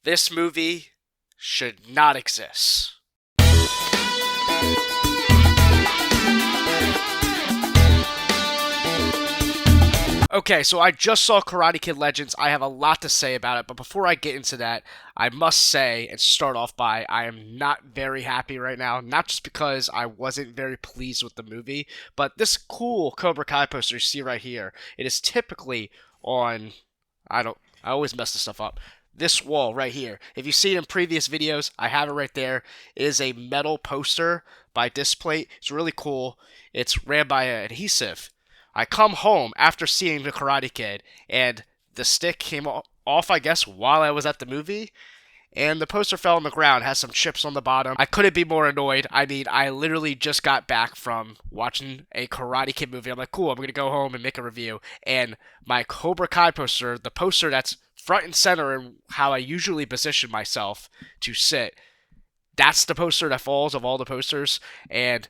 This movie should not exist. Okay, so I just saw Karate Kid Legends. I have a lot to say about it, but before I get into that, I must say and start off by I am not very happy right now. Not just because I wasn't very pleased with the movie, but this cool Cobra Kai poster you see right here, it is typically on, I always mess this stuff up. This wall right here. If you see it in previous videos, I have it right there. It is a metal poster by Displate. It's really cool. It's ran by an adhesive. I come home after seeing The Karate Kid, and the stick came off, I guess, while I was at the movie, and the poster fell on the ground, has some chips on the bottom. I couldn't be more annoyed. I mean, I literally just got back from watching a Karate Kid movie. I'm like, cool, I'm going to go home and make a review, and my Cobra Kai poster, the poster that's front and center in how I usually position myself to sit, that's the poster that falls of all the posters, and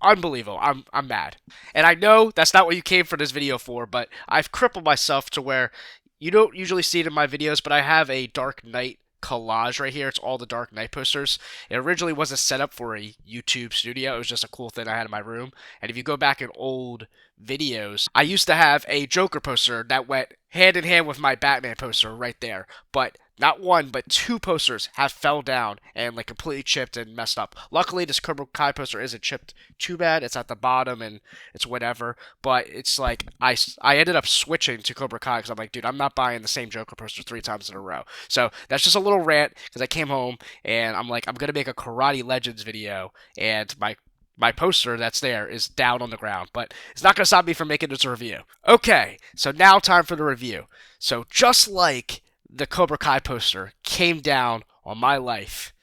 unbelievable. I'm mad. And I know that's not what you came for this video for, but I've crippled myself to where you don't usually see it in my videos, but I have a Dark Knight collage right here. It's all the Dark Knight posters. It originally wasn't set up for a YouTube studio. It was just a cool thing I had in my room. And if you go back in old videos, I used to have a Joker poster that went hand in hand with my Batman poster right there. But not one, but two posters have fell down and like completely chipped and messed up. Luckily, this Cobra Kai poster isn't chipped too bad. It's at the bottom and it's whatever. But it's like I ended up switching to Cobra Kai because I'm like, dude, I'm not buying the same Joker poster 3 times in a row. So that's just a little rant because I came home and I'm like, I'm gonna make a Karate Legends video, and my poster that's there is down on the ground, but it's not going to stop me from making this review. Okay, so now time for the review. So just like the Cobra Kai poster came down on my life,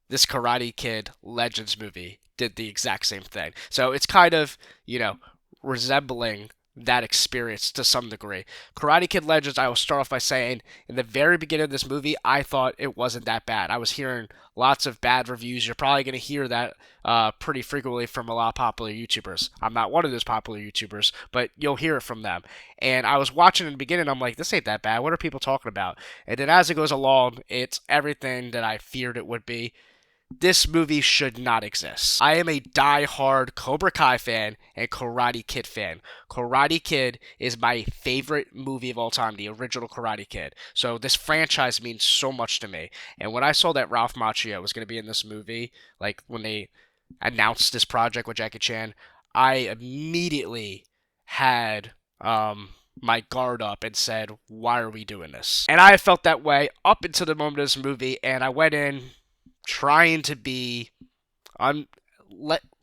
this Karate Kid Legends movie did the exact same thing. So it's kind of, resembling that experience to some degree. Karate Kid Legends, I will start off by saying, in the very beginning of this movie, I thought it wasn't that bad. I was hearing lots of bad reviews. You're probably going to hear that pretty frequently from a lot of popular YouTubers. I'm not one of those popular YouTubers, but you'll hear it from them. And I was watching in the beginning, I'm like, this ain't that bad. What are people talking about? And then as it goes along, it's everything that I feared it would be. This movie should not exist. I am a die-hard Cobra Kai fan and Karate Kid fan. Karate Kid is my favorite movie of all time, the original Karate Kid. So this franchise means so much to me. And when I saw that Ralph Macchio was going to be in this movie, like when they announced this project with Jackie Chan, I immediately had my guard up and said, why are we doing this? And I felt that way up until the moment of this movie, and I went in trying to be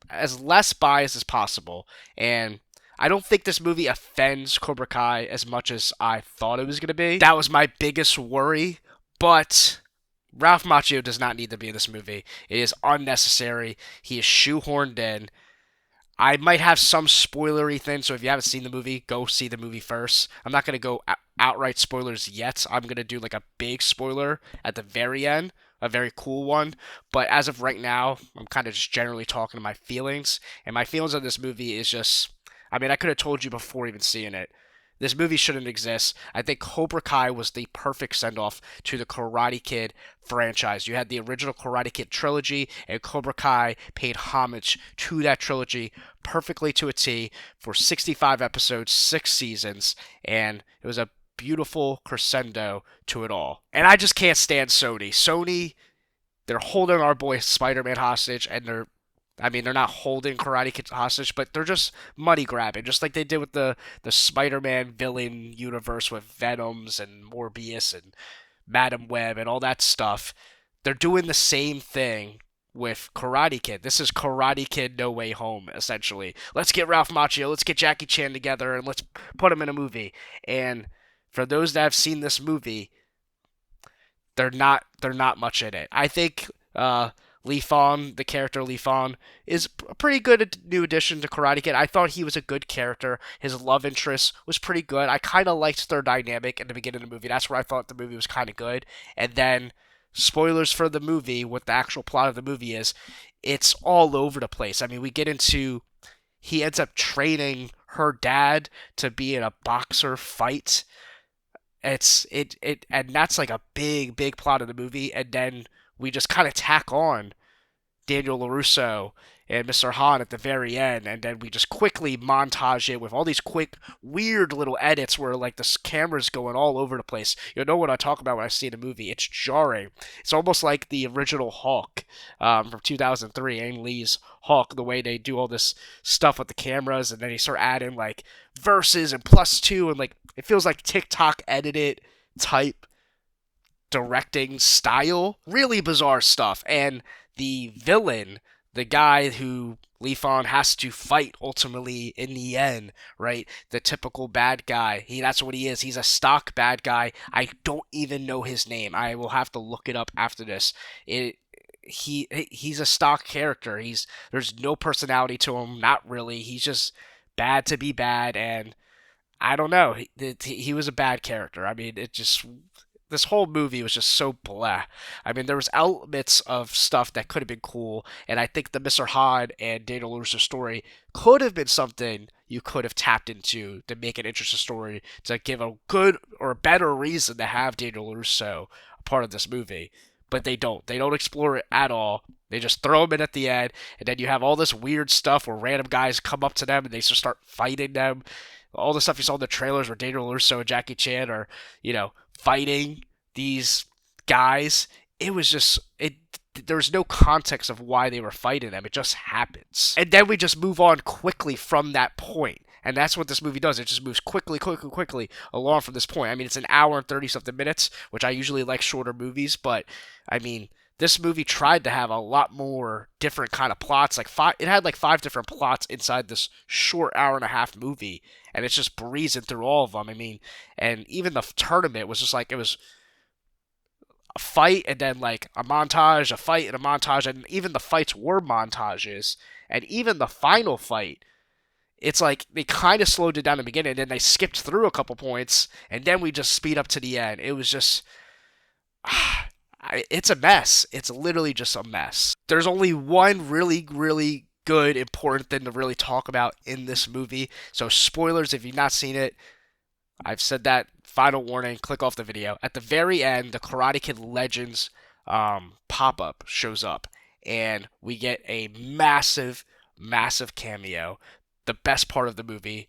as less biased as possible, and I don't think this movie offends Cobra Kai as much as I thought it was going to be. That was my biggest worry, but Ralph Macchio does not need to be in this movie. It is unnecessary. He is shoehorned in. I might have some spoilery thing, so if you haven't seen the movie, go see the movie first. I'm not going to go outright spoilers yet. I'm going to do like a big spoiler at the very end, a very cool one. But as of right now, I'm kind of just generally talking to my feelings. And my feelings on this movie is just, I mean, I could have told you before even seeing it. This movie shouldn't exist. I think Cobra Kai was the perfect send-off to the Karate Kid franchise. You had the original Karate Kid trilogy, and Cobra Kai paid homage to that trilogy perfectly to a T for 65 episodes, 6 seasons, and it was a beautiful crescendo to it all. And I just can't stand Sony. Sony, they're holding our boy Spider-Man hostage, and they're not holding Karate Kid hostage, but they're just money grabbing, just like they did with the Spider-Man villain universe with Venoms and Morbius and Madam Web and all that stuff. They're doing the same thing with Karate Kid. This is Karate Kid No Way Home, essentially. Let's get Ralph Macchio, let's get Jackie Chan together, and let's put them in a movie. And for those that have seen this movie, they're not much in it. I think Lee Fong, the character Lee Fong, is a pretty good new addition to Karate Kid. I thought he was a good character. His love interest was pretty good. I kind of liked their dynamic in the beginning of the movie. That's where I thought the movie was kind of good. And then, spoilers for the movie, what the actual plot of the movie is, it's all over the place. I mean, we get into, he ends up training her dad to be in a boxer fight. And that's like a big plot of the movie, and then we just kind of tack on Daniel LaRusso and Mr. Han at the very end, and then we just quickly montage it with all these quick, weird little edits where like the camera's going all over the place. You know what I talk about when I see the movie? It's jarring. It's almost like the original Hawk from 2003, Ang Lee's Hawk, the way they do all this stuff with the cameras, and then they start adding like verses and plus two, and like it feels like TikTok edited type directing style. Really bizarre stuff. And the villain, the guy who Lee Fon has to fight ultimately in the end, right? The typical bad guy. That's what he is. He's a stock bad guy. I don't even know his name. I will have to look it up after this. He's a stock character. There's no personality to him, not really. He's just bad to be bad, and I don't know. He was a bad character. I mean, this whole movie was just so blah. I mean, there was elements of stuff that could have been cool, and I think the Mr. Han and Daniel LaRusso story could have been something you could have tapped into to make an interesting story, to give a good or a better reason to have Daniel LaRusso a part of this movie. But they don't. They don't explore it at all. They just throw him in at the end, and then you have all this weird stuff where random guys come up to them and they just start fighting them. All the stuff you saw in the trailers where Daniel LaRusso and Jackie Chan are, fighting these guys. It was just there was no context of why they were fighting them. It just happens. And then we just move on quickly from that point. And that's what this movie does. It just moves quickly along from this point. I mean, it's an hour and 30 something minutes, which I usually like shorter movies, but I mean, this movie tried to have a lot more different kind of plots. It had like five different plots inside this short hour and a half movie, and it's just breezing through all of them. I mean, and even the tournament was just like, it was a fight and then like a montage, a fight and a montage, and even the fights were montages. And even the final fight, it's like they kind of slowed it down in the beginning, and then they skipped through a couple points, and then we just speed up to the end. It was just, it's a mess. It's literally just a mess. There's only one really good important thing to really talk about in this movie. So spoilers if you've not seen it. I've said that. Final warning, click off the video. At the very end, the Karate Kid Legends pop-up shows up, and we get a massive cameo. The best part of the movie,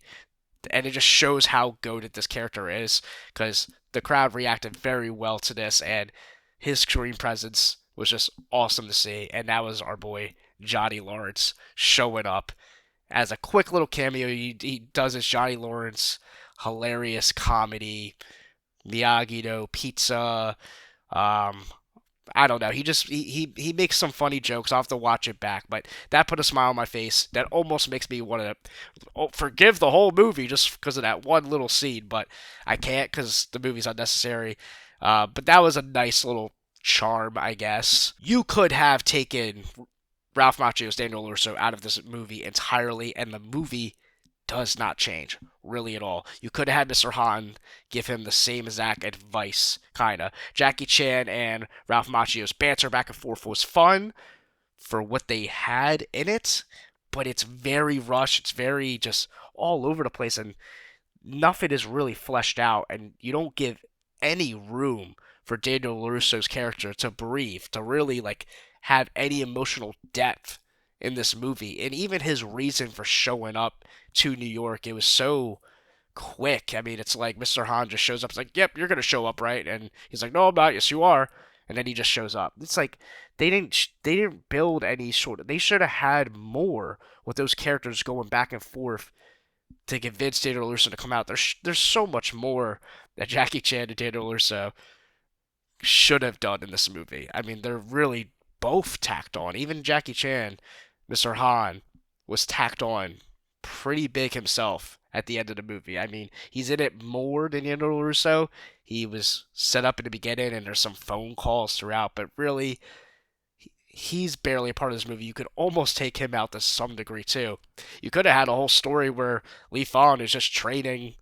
and it just shows how goated this character is, because the crowd reacted very well to this, and his screen presence was just awesome to see, and that was our boy Johnny Lawrence showing up as a quick little cameo. He does his Johnny Lawrence hilarious comedy, Miyagi-Do pizza. I don't know. He makes some funny jokes. I'll have to watch it back, but that put a smile on my face. That almost makes me want to forgive the whole movie just because of that one little scene, but I can't because the movie's unnecessary. But that was a nice little charm, I guess. You could have taken Ralph Macchio's Daniel LaRusso out of this movie entirely, and the movie does not change, really, at all. You could have had Mr. Han give him the same exact advice, kinda. Jackie Chan and Ralph Macchio's banter back and forth was fun for what they had in it, but it's very rushed, it's very just all over the place, and nothing is really fleshed out, and you don't give any room for Daniel LaRusso's character to breathe, to really, have any emotional depth in this movie. And even his reason for showing up to New York, it was so quick. I mean, it's like Mr. Han just shows up. It's like, yep, you're going to show up, right? And he's like, no, I'm not. Yes, you are. And then he just shows up. It's like they didn't build any sort of. They should have had more with those characters going back and forth to convince Daniel LaRusso to come out. There's so much more that Jackie Chan and Daniel LaRusso should have done in this movie. I mean, they're really both tacked on. Even Jackie Chan, Mr. Han, was tacked on pretty big himself at the end of the movie. I mean, he's in it more than Daniel LaRusso. He was set up in the beginning, and there's some phone calls throughout, but really, he's barely a part of this movie. You could almost take him out to some degree, too. You could have had a whole story where Lee Fon is just training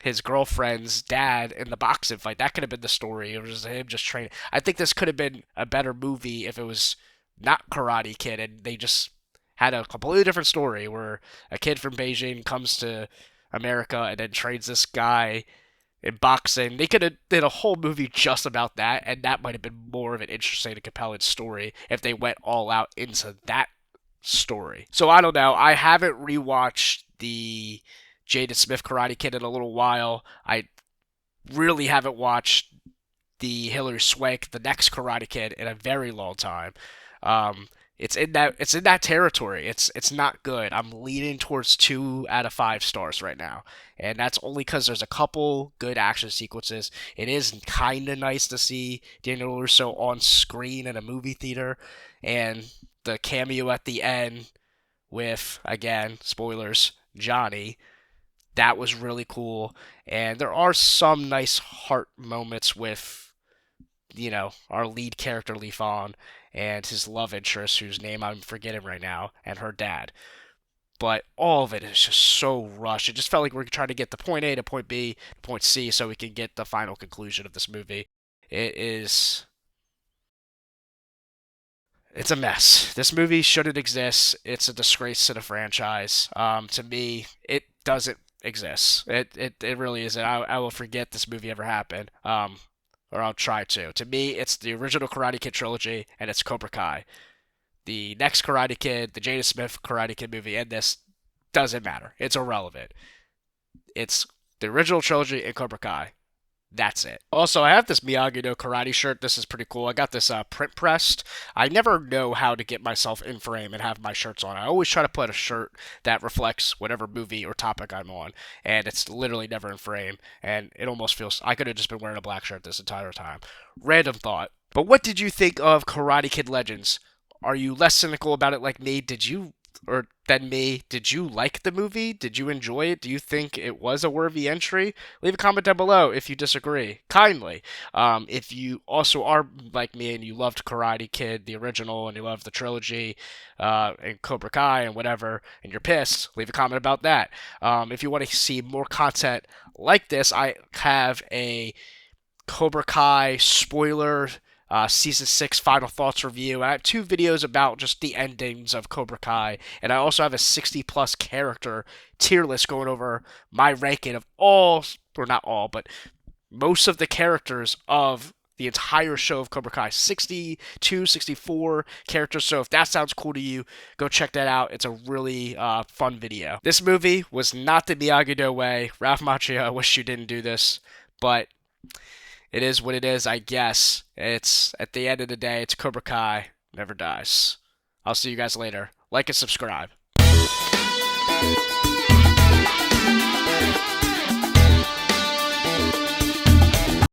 his girlfriend's dad in the boxing fight. That could have been the story. It was him just training. I think this could have been a better movie if it was not Karate Kid and they just had a completely different story where a kid from Beijing comes to America and then trains this guy in boxing. They could have did a whole movie just about that, and that might have been more of an interesting and compelling story if they went all out into that story. So I don't know. I haven't rewatched the Jaden Smith Karate Kid in a little while. I really haven't watched the Hilary Swank, the next Karate Kid, in a very long time. Um, it's in that territory. It's not good. I'm leaning towards 2 out of 5 stars right now, and that's only because there's a couple good action sequences. It is kind of nice to see Daniel Russo on screen in a movie theater, and the cameo at the end with, again, spoilers, Johnny. That was really cool, and there are some nice heart moments with our lead character Lee Fawn and his love interest, whose name I'm forgetting right now, and her dad. But all of it is just so rushed. It just felt like we're trying to get the point A to point B to point C so we can get the final conclusion of this movie. It is. It's a mess. This movie shouldn't exist. It's a disgrace to the franchise. To me, it doesn't exist. It really isn't. I will forget this movie ever happened. Or I'll try to. To me, it's the original Karate Kid trilogy, and it's Cobra Kai. The next Karate Kid, the Jada Smith Karate Kid movie, and this doesn't matter. It's irrelevant. It's the original trilogy and Cobra Kai. That's it. Also, I have this Miyagi No Karate shirt. This is pretty cool. I got this print pressed. I never know how to get myself in frame and have my shirts on. I always try to put a shirt that reflects whatever movie or topic I'm on, and it's literally never in frame. And it almost feels I could have just been wearing a black shirt this entire time. Random thought. But what did you think of Karate Kid Legends? Are you less cynical about it like me? Than me? Did you like the movie? Did you enjoy it? Do you think it was a worthy entry? Leave a comment down below if you disagree, kindly. If you also are like me and you loved Karate Kid, the original, and you loved the trilogy, and Cobra Kai and whatever, and you're pissed, leave a comment about that. If you want to see more content like this, I have a Cobra Kai spoiler season 6 final thoughts review. I have 2 videos about just the endings of Cobra Kai, and I also have a 60 plus character tier list going over my ranking of all, or not all, but most of the characters of the entire show of Cobra Kai. 62, 64 characters. So if that sounds cool to you, go check that out. It's a really fun video. This movie was not the Miyagi-Do way. Ralph Macchio, I wish you didn't do this, but it is what it is, I guess. It's, at the end of the day, it's Cobra Kai. Never dies. I'll see you guys later. Like and subscribe.